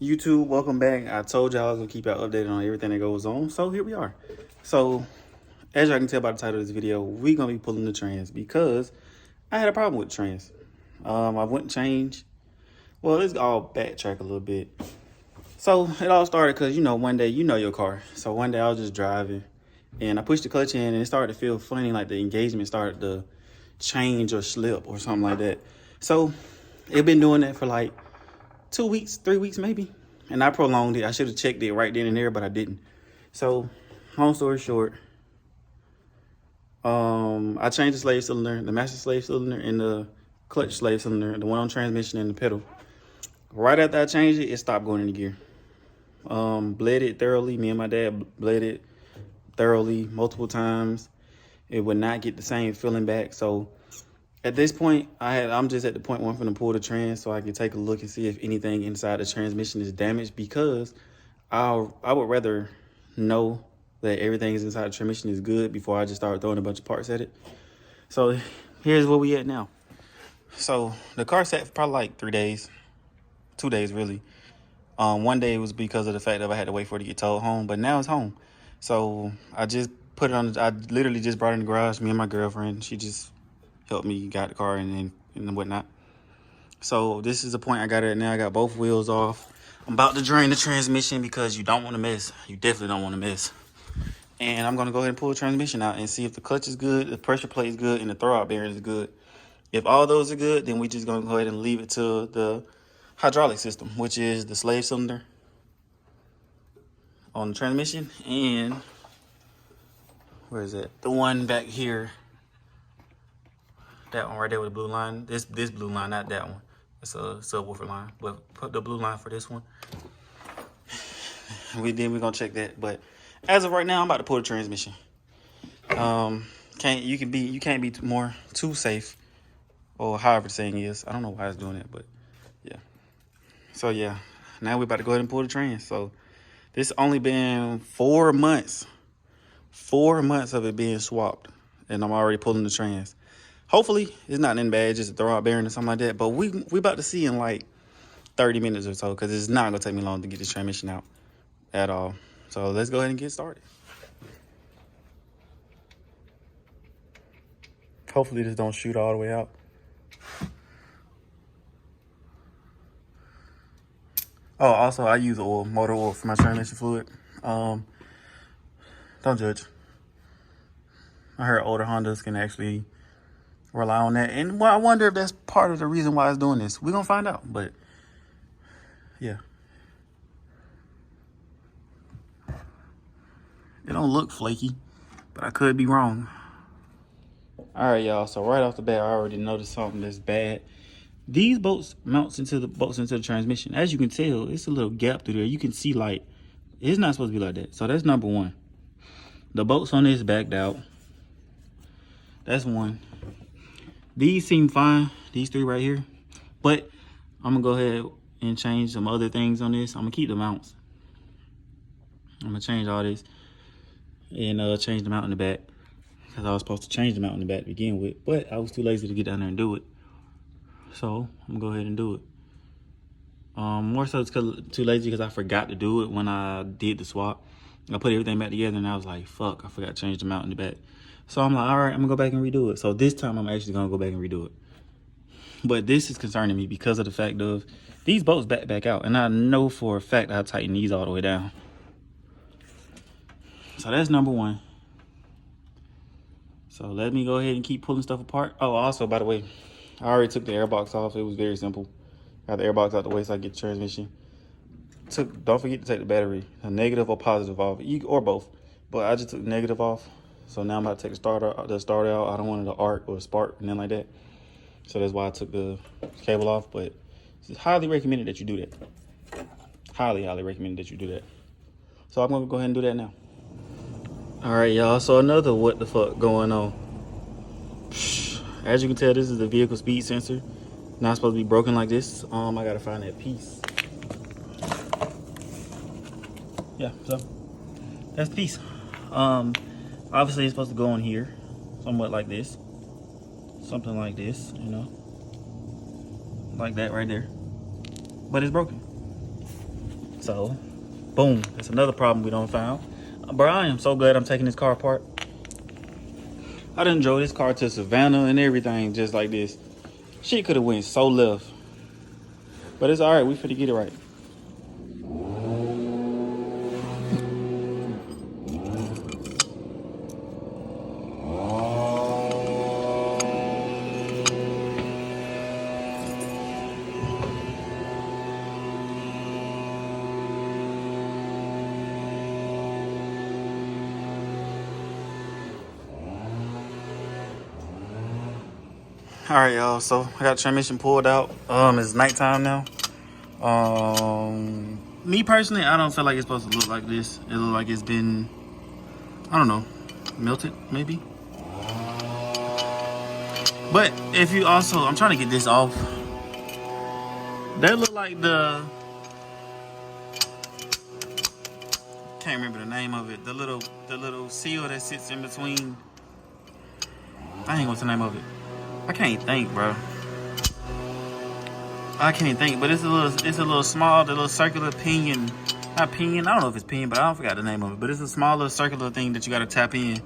YouTube, welcome back. I told y'all I was gonna keep y'all updated on everything that goes on, so here we are. So, as y'all can tell by the title of this video, we gonna be pulling the trans because I had a problem with trans. I wouldn't change. Well, let's all backtrack a little bit. So it all started because one day your car. So one day I was just driving, and I pushed the clutch in, and it started to feel funny, like the engagement started to change or slip or something like that. So it been doing that for like 2 weeks, 3 weeks maybe. And I prolonged it. I should have checked it right then and there, but I didn't. So, long story short, I changed the slave cylinder, the master slave cylinder, and the clutch slave cylinder, the one on transmission and the pedal. Right after I changed it, it stopped going into gear. Bled it thoroughly. Me and my dad bled it thoroughly multiple times. It would not get the same feeling back. So at this point, I'm just at the point where I'm going to pull the trans so I can take a look and see if anything inside the transmission is damaged, because I would rather know that everything is inside the transmission is good before I just start throwing a bunch of parts at it. So here's where we at now. So the car sat for probably like 3 days, 2 days really. One day was because of the fact that I had to wait for it to get towed home, but now it's home. So I just put it on. I literally just brought it in the garage. Me and my girlfriend, she just helped me got the car and whatnot. So this is the point I got it now. I got both wheels off. I'm about to drain the transmission because you don't want to mess. You definitely don't want to mess. And I'm going to go ahead and pull the transmission out and see if the clutch is good, the pressure plate is good, and the throwout bearing is good. If all those are good, then we just going to go ahead and leave it to the hydraulic system, which is the slave cylinder on the transmission, and where is it? The one back here. That one right there with the blue line. This blue line, not that one. It's a subwoofer line. But put the blue line for this one. We're gonna check that. But as of right now, I'm about to pull the transmission. You can't be too safe, or however the saying is. I don't know why it's doing it, but yeah. So yeah, now we're about to go ahead and pull the trans. So this only been 4 months. 4 months of it being swapped, and I'm already pulling the trans. Hopefully, it's not in bad, just a throwout bearing or something like that. But we about to see in like 30 minutes or so, because it's not going to take me long to get this transmission out at all. So let's go ahead and get started. Hopefully this don't shoot all the way out. Oh, also, I use oil, motor oil for my transmission fluid. Don't judge. I heard older Hondas can actually rely on that, and I wonder if that's part of the reason why it's doing this. We're gonna find out, but yeah, it don't look flaky, but I could be wrong. All right, y'all, so right off the bat, I already noticed something that's bad. These bolts mounts into the transmission. As you can tell, it's a little gap through there. You can see light. It's not supposed to be like that. So that's number one. The bolts on this backed out. That's one. These seem fine, these three right here, but I'm gonna go ahead and change some other things on this. I'm gonna keep the mounts. I'm gonna change all this and change the mount in the back, because I was supposed to change the mount in the back to begin with, but I was too lazy to get down there and do it. So I'm gonna go ahead and do it. More so it's too lazy because I forgot to do it when I did the swap. I put everything back together and I was like, fuck, I forgot to change the mount in the back. So I'm like, all right, I'm gonna go back and redo it. So this time I'm actually gonna go back and redo it. But this is concerning me because of the fact of these bolts back out. And I know for a fact I tighten these all the way down. So that's number one. So let me go ahead and keep pulling stuff apart. Oh, also, by the way, I already took the airbox off. It was very simple. Got the airbox out the way so I get the transmission. Don't forget to take the battery, a negative or positive off, or both. But I just took the negative off. So now I'm about to take the starter out. I don't want it to arc or spark and then like that. So that's why I took the cable off. But it's highly recommended that you do that. Highly recommended that you do that. So I'm gonna go ahead and do that now. All right, y'all. So another what the fuck going on. As you can tell, this is the vehicle speed sensor. Not supposed to be broken like this. I gotta find that piece. Yeah, so that's the piece. Obviously it's supposed to go on here, somewhat like this. Something like this, you know. Like that right there. But it's broken. So, boom, that's another problem we don't found. Bro, I am so glad I'm taking this car apart. I done drove this car to Savannah and everything just like this. Shit could have went so left. But it's alright, we finna get it right. All right, y'all. So I got the transmission pulled out. It's nighttime now. Me personally, I don't feel like it's supposed to look like this. It looks like it's been, I don't know, melted maybe. But if you also, I'm trying to get this off. That look like the, can't remember the name of it. The little seal that sits in between. I ain't what's the name of it. I can't think, bro. I can't think, but it's a little small, the little circular pinion. Not pinion, I don't know if it's pinion, but I forgot the name of it. But it's a smaller circular thing that you gotta tap in.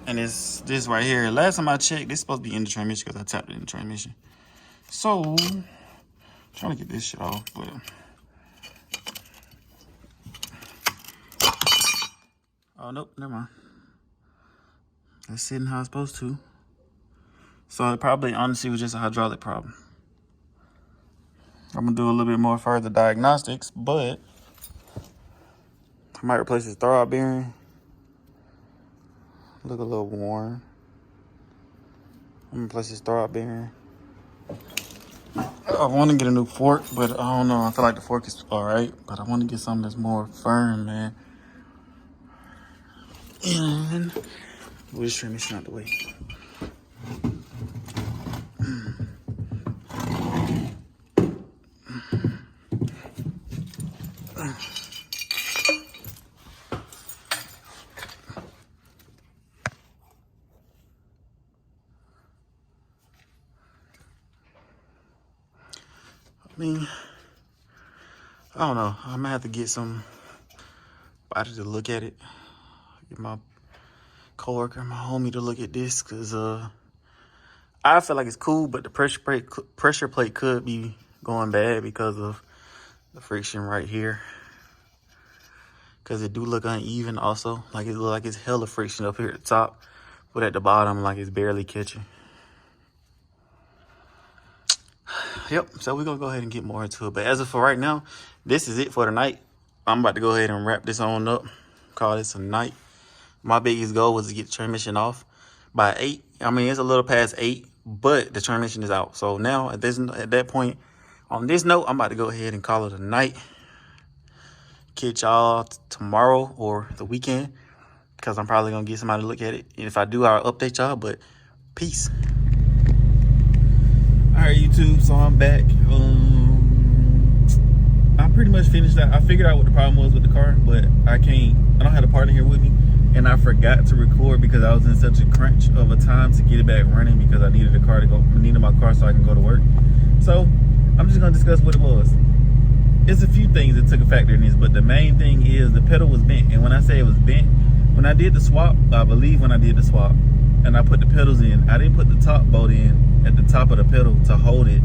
And it's this right here. Last time I checked, this is supposed to be in the transmission because I tapped it in the transmission. So, I'm trying to get this shit off, but oh nope, never mind. That's sitting how it's supposed to. So it probably honestly was just a hydraulic problem. I'm gonna do a little bit more further diagnostics, but I might replace this throwout bearing. Look a little worn. I'm gonna replace this throwout bearing. I want to get a new fork, but I don't know. I feel like the fork is all right, but I want to get something that's more firm, man. And we'll just trim this out the way. I mean, I don't know. I might have to get somebody to look at it. Get my coworker, my homie to look at this, cause I feel like it's cool, but the pressure plate could be going bad because of the friction right here. Cause it do look uneven also. Like it look like it's hella friction up here at the top, but at the bottom, like it's barely catching. Yep, so we're gonna go ahead and get more into it. But as of for right now, this is it for the night. I'm about to go ahead and wrap this on up. Call this a night. My biggest goal was to get the transmission off by 8. I mean, it's a little past 8, but the transmission is out. So now at that point, on this note, I'm about to go ahead and call it a night. Catch y'all tomorrow or the weekend, because I'm probably gonna get somebody to look at it. And if I do, I'll update y'all. But peace. All right, YouTube, so I'm back. I pretty much finished that. I figured out what the problem was with the car, but I don't have the part in here with me, and I forgot to record because I was in such a crunch of a time to get it back running because I needed my car so I can go to work. So I'm just gonna discuss what it was. It's a few things that took a factor in this, but the main thing is the pedal was bent. And when I say it was bent, when I did the swap, I believe when I did the swap, and I put the pedals in, I didn't put the top bolt in at the top of the pedal to hold it,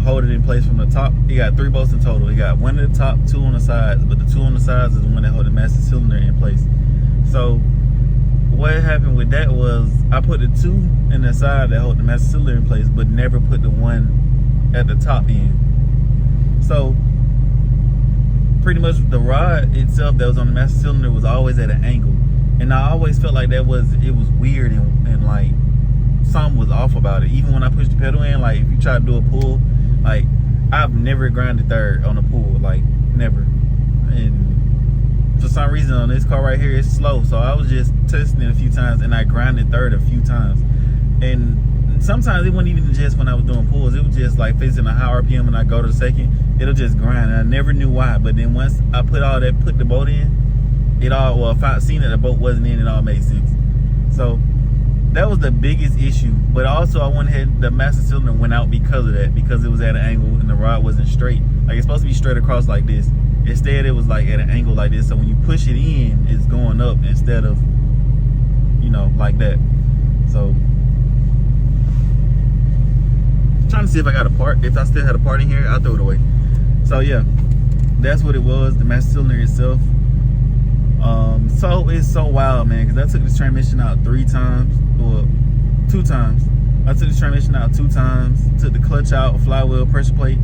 hold it in place from the top. You got 3 bolts in total. You got 1 at the top, 2 on the sides, but the 2 on the sides is the one that hold the master cylinder in place. So what happened with that was I put the 2 in the side that hold the master cylinder in place, but never put the 1 at the top in. So pretty much the rod itself that was on the master cylinder was always at an angle. And I always felt like it was weird and like something was off about it. Even when I pushed the pedal in, like if you try to do a pull, like I've never grinded third on a pull, like never. And for some reason on this car right here, it's slow. So I was just testing it a few times and I grinded third a few times. And sometimes it wasn't even just when I was doing pulls. It was just like if it's in a high RPM and I go to the second, it'll just grind. And I never knew why. But then once I put the bolt in, if I seen that the bolt wasn't in, it all made sense. So that was the biggest issue. But also I went ahead, the master cylinder went out because of that, because it was at an angle and the rod wasn't straight. Like it's supposed to be straight across like this. Instead, it was like at an angle like this. So when you push it in, it's going up instead of, you know, like that. So trying to see if I got a part. If I still had a part in here, I'll throw it away. So yeah, that's what it was, the master cylinder itself. So it's so wild, man, because I took this transmission out 3 times, or 2 times. I took this transmission out 2 times, took the clutch out, flywheel, pressure plate.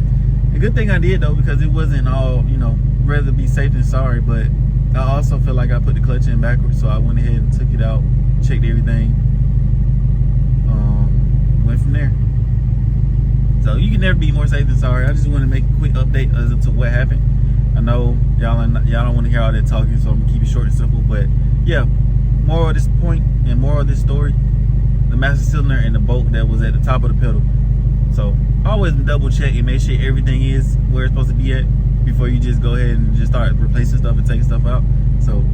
The good thing I did though, because it wasn't all, you know, rather be safe than sorry, but I also feel like I put the clutch in backwards, so I went ahead and took it out, checked everything, went from there. So you can never be more safe than sorry. I just want to make a quick update as to what happened. I know y'all don't want to hear all that talking, so I'm gonna keep it short and simple. But yeah, moral of this point and moral of this story: the master cylinder and the bolt that was at the top of the pedal. So always double check and make sure everything is where it's supposed to be at before you just go ahead and just start replacing stuff and taking stuff out. So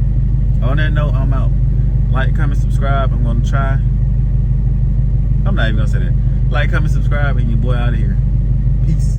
on that note, I'm out. Like, comment, subscribe. I'm gonna try. I'm not even gonna say that. Like, comment, subscribe, and your boy out of here. Peace.